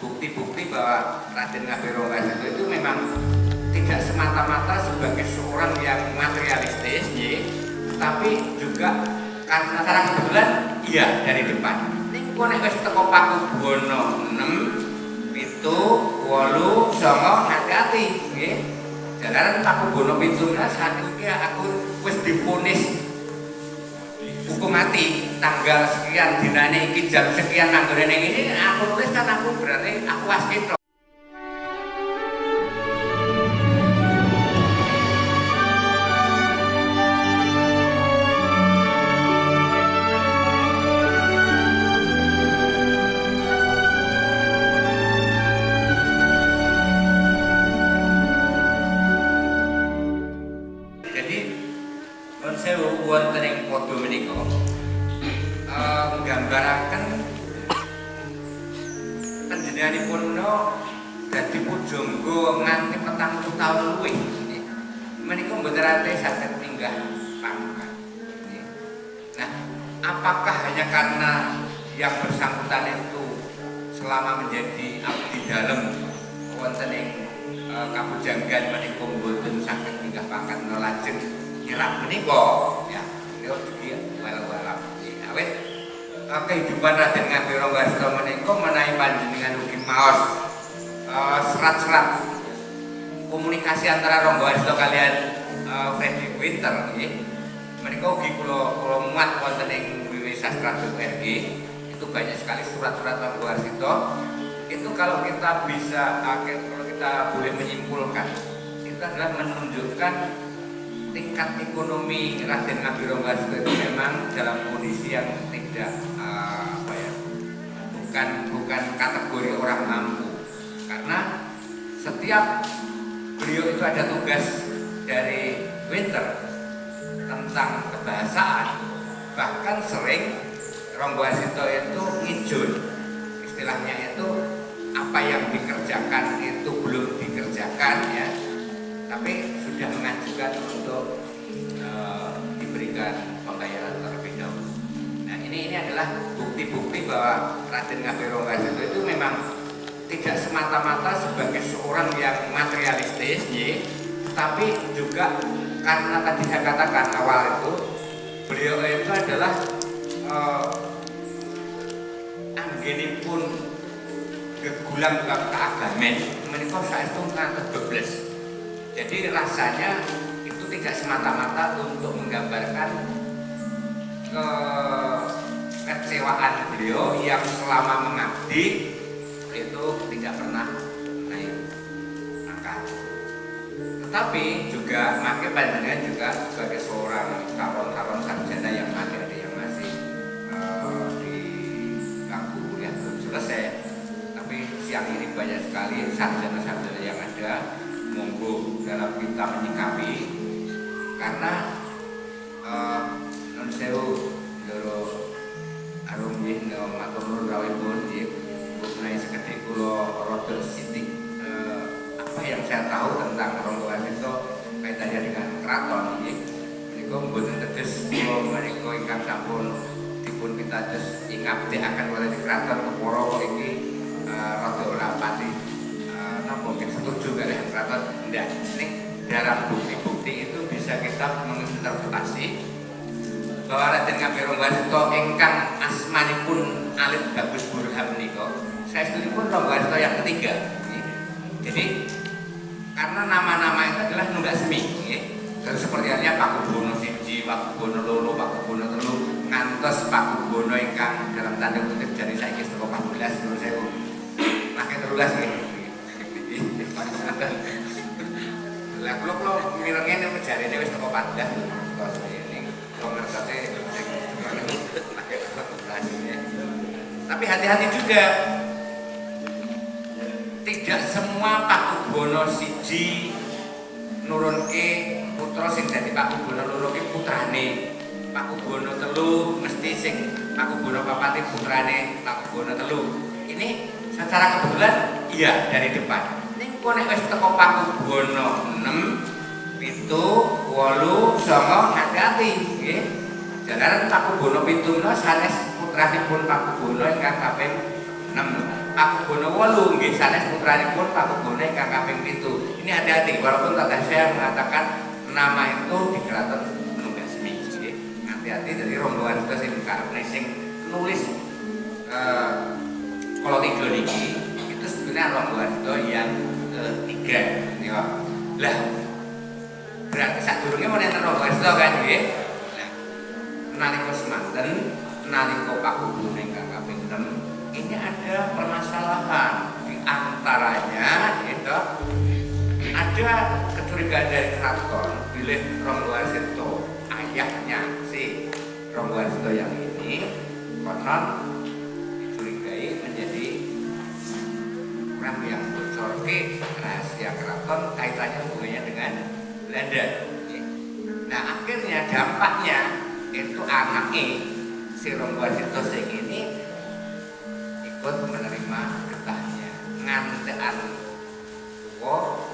bukti-bukti bahwa Raden Ngabiro Warsito itu memang tidak semata-mata sebagai seorang yang materialistis, tapi juga karena secara kebetulan iya dari depan. Ini nek wis teko Pakubono 6, 7, 8, 9 hati-hati nggih. Jalaran Pakubono 17 saat iki aku wis divonis hukum mati tanggal sekian dinane iki jam sekian nanggone ning ini aku nulis kan aku berarti aku waskita. Jadi saya wonten ing foto menika nggambaraken panjenenganipun dadi pujangga nganti 40 taun luwih. Menika mboten ate saged tinggah pangkat. Nah, apakah hanya karena yang bersangkutan itu selama menjadi abdi dalem wonten ing kabujanggan menika mboten saged tinggah pangkat lajeng nyerap menika ya niku iki walau-walau awet kehidupan Raden Ngabiro Warsito menika menawi panjenengan ugi maos serat-serat komunikasi antara Rangga Warsito kalian Fredrik Winter nggih menika ugi kula muat wonten ing www.sastra.org itu banyak sekali surat-surat Rangga Warsito itu kalau kita bisa kalau kita boleh menyimpulkan itu adalah menunjukkan tingkat ekonomi Raden Ngabiro Warsito itu memang dalam kondisi yang tidak bukan kategori orang mampu karena setiap beliau itu ada tugas dari Winter tentang kebahasaan bahkan sering Rangga Warsito itu ngijun istilahnya itu apa yang dikerjakan itu belum dikerjakan ya tapi sudah mengajukan untuk diberikan pembayaran terlebih dahulu. Nah ini adalah bukti-bukti bahwa Raden Ngabiro Warsito itu memang tidak semata-mata sebagai seorang yang materialistis, tapi juga karena tadi saya katakan awal itu beliau itu adalah anggenipun gegulang bab keagamen menika saestu ngantos bebles. Jadi rasanya itu tidak semata-mata untuk menggambarkan kekecewaan beliau yang selama mengabdi itu tidak pernah naik angka. Tetapi juga makin panjenengan juga sebagai seorang calon sarjana yang ada yang masih di bangku kuliah belum selesai. Tapi siang ini banyak sekali sarjana-sarjana yang ada. Monggo dalam kita menyikapi karena non sewu loro arum nggih matur nuwun rawuhipun nggih mengenai sekedhik kula rada sithik apa yang saya tahu tentang Rangga Warsito kaitannya dengan keraton nggih menika mboten teges kula menika ingkang sampun dipun pitados ing ngabdekaken wonten ing keraton Kepara iki rada ora pati mungkin setuju kali keraton ndak ning dalam bukti-bukti itu bisa kita menginterpretasi bahwa Raden Ngabiro Warsito ingkang asmanipun Alit Bagus Burhan menika saestulipun Rangga Warsito yang ketiga. Jadi karena nama-nama itu adalah nunggak semi terus seperti halnya Pakubono 1, Pakubono 2, Pakubono 3 ngantos Pakubono ingkang dalam tanda kutip jari saiki 14 menurut saya pakai 13 nggih. Lah kula mirenge nek jarene wis teko 14 terus ini konversasi tapi hati-hati juga tidak semua Pakubono 1 nurunke putra sing dadi Pakubono 2 ki putrane Pakubono 3 mesti sing Pakubono 4 putrane Pakubono 3 ini secara kebetulan iya dari depan nek wis teko Pakubono 6, 7, 8, 9 hati-hati nggih. Jalaran Pakubono 17 sanes putranipun Pakubono ingkang kaping 6 Pakubono 8 nggih sanes putranipun Pakubono ingkang kaping 7. Ini hati-hati walaupun tadi saya mengatakan nama itu di keraton Nunggasmi nggih. Hati-hati dari rombongan kita sing nulis kalau tidur niki itu sebenarnya rombongan itu yang ketiga nih kok. Lah berarti sadurunge menenten rombongan itu kan nggih. Nah nalika semanten nalika Pakubono ingkang kaping 6 ini ada permasalahan di antaranya itu ada kecurigaan dari keraton bilih Ronggo Warsito ayahnya si Ronggo Warsito yang ini konon dicurigai menjadi orang yang bocor ke rahasia keraton kaitannya hubungannya dengan Belanda. Nah akhirnya dampaknya itu anaknya si Ronggo Warsito sing ini ikut menerima getahnya ngantekan tua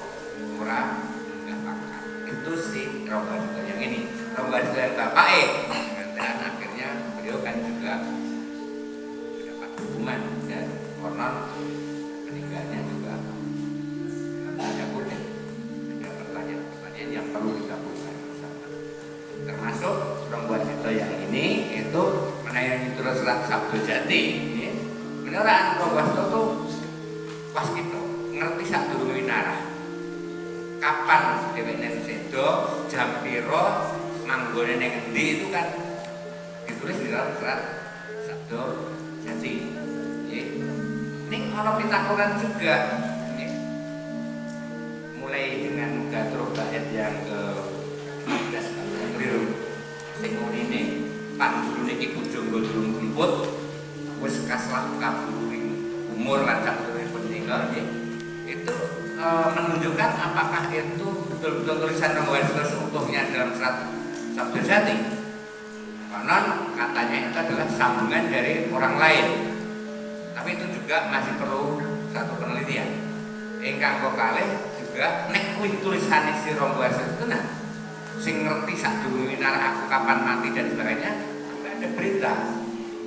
ora enggak pangkat. Itu si Ronggo Warsito yang ini. Ronggo Warsito yang bapake ngantekan akhirnya beliau kan juga mendapat hukuman dan konon meninggalnya juga ada kutip. Ada pertanyaan-pertanyaan yang perlu kita buka bersama. Termasuk Ronggo Warsito yang ini itu menayangi terus Sabdo Jati. Beneran Ronggo Warsito tuh pas gitu ngerti sak durunge winarah. Kapan dheweke sedo, jam piro, manggone ning endi itu kan ditulis di dalam surat Sabdo Jati. Nggih. Ning ana pitakonan juga nggih. Mulai dengan gatruk bait yang ke-15 April sing ngene pangguru niki Pujangga durung liput wis kaslah kaburu umur lan sakuripun meninggal nggih. Itu menunjukkan apakah itu betul-betul tulisan Ronggo Warsito seutuhnya dalam surat Sabdo Jati. Konon katanya itu adalah sambungan dari orang lain. Tapi itu juga masih perlu satu penelitian. Ingkang kalih juga nek kuwi tulisane si Ronggo Warsito itu nah sing ngerti sadurunge winarah aku kapan mati dan sebagainya ada berita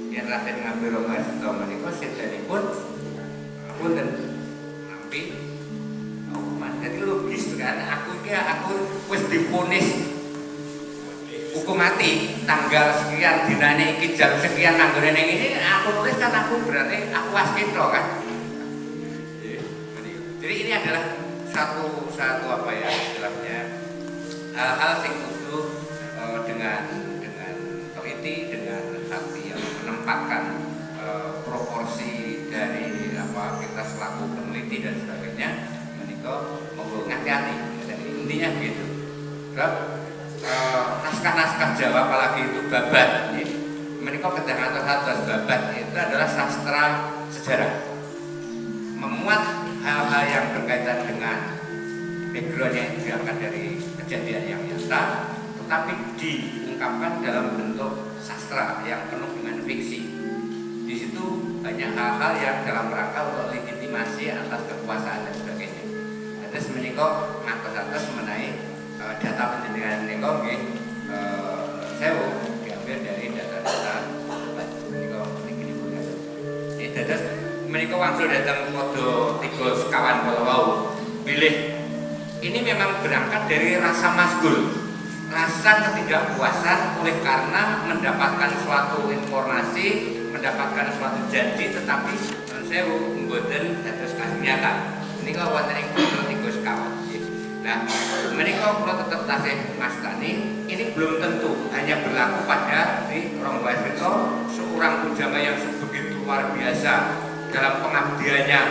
yang Raden Ngabir Ronggo Warsito menika sedanipun punten nampi hukuman. Jadi logis kan aku wis divonis hukum mati tanggal sekian dinane iki jam sekian nanggone ning ini aku tulis kan aku berarti aku waskita kan. Jadi ini adalah satu apa ya istilahnya hal sing kudu dengan teliti dengan hati yang menempatkan proporsi dari apa kita selaku peneliti dan sebagainya menika monggo hati-hati. Jadi intinya begitu. Naskah-naskah Jawa apalagi itu babat ya. Menika kedah atas babat itu adalah sastra sejarah. Memuat hal-hal yang berkaitan dengan background yang diangkat dari kejadian yang nyata tetapi diungkapkan dalam bentuk sastra yang penuh dengan fiksi. Di situ banyak hal-hal yang dalam rangka untuk legitimasi atas kekuasaan dan sebagainya. Terus menika ngatos-atos mengenai data penjenengan menika nggih sewu diambil dari data-data menika niki pun. Ini dados menika wangsul datang padha 3 sekawan kala wau. Bilih ini memang berangkat dari rasa masgul, rasa ketidakpuasan oleh karena mendapatkan suatu informasi, mendapatkan suatu janji tetapi sewu mboten dados nyata. Menika wonten ing 3 sekawan. Nah, menika kula tetep tasih mastani, ini belum tentu hanya berlaku pada si Ronggo Warsito, seorang pujangga yang begitu luar biasa dalam pengabdiannya.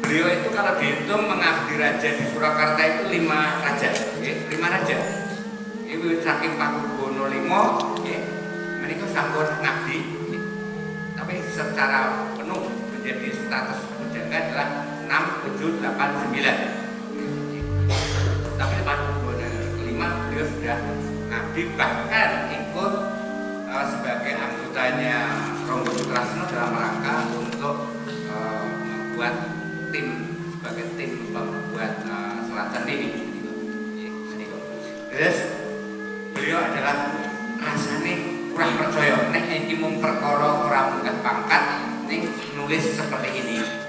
Beliau itu kalau dihitung mengabdi raja di Surakarta itu 5 raja, 5 raja. Ibu saking Pakubono 5, menika sampun ngabdi, tapi secara penuh menjadi status pujangga adalah 6, 7, 8, 9. Tapi Pakubono 5 beliau sudah ngabdi bahkan ikut sebagai anggotanya Ronggo Sutrasno dalam rangka untuk membuat tim sebagai tim pembuat Selat Sandini. Terus beliau adalah rasanya kurang percaya nek iki mung perkara ora munggah pangkat ning nulis seperti ini.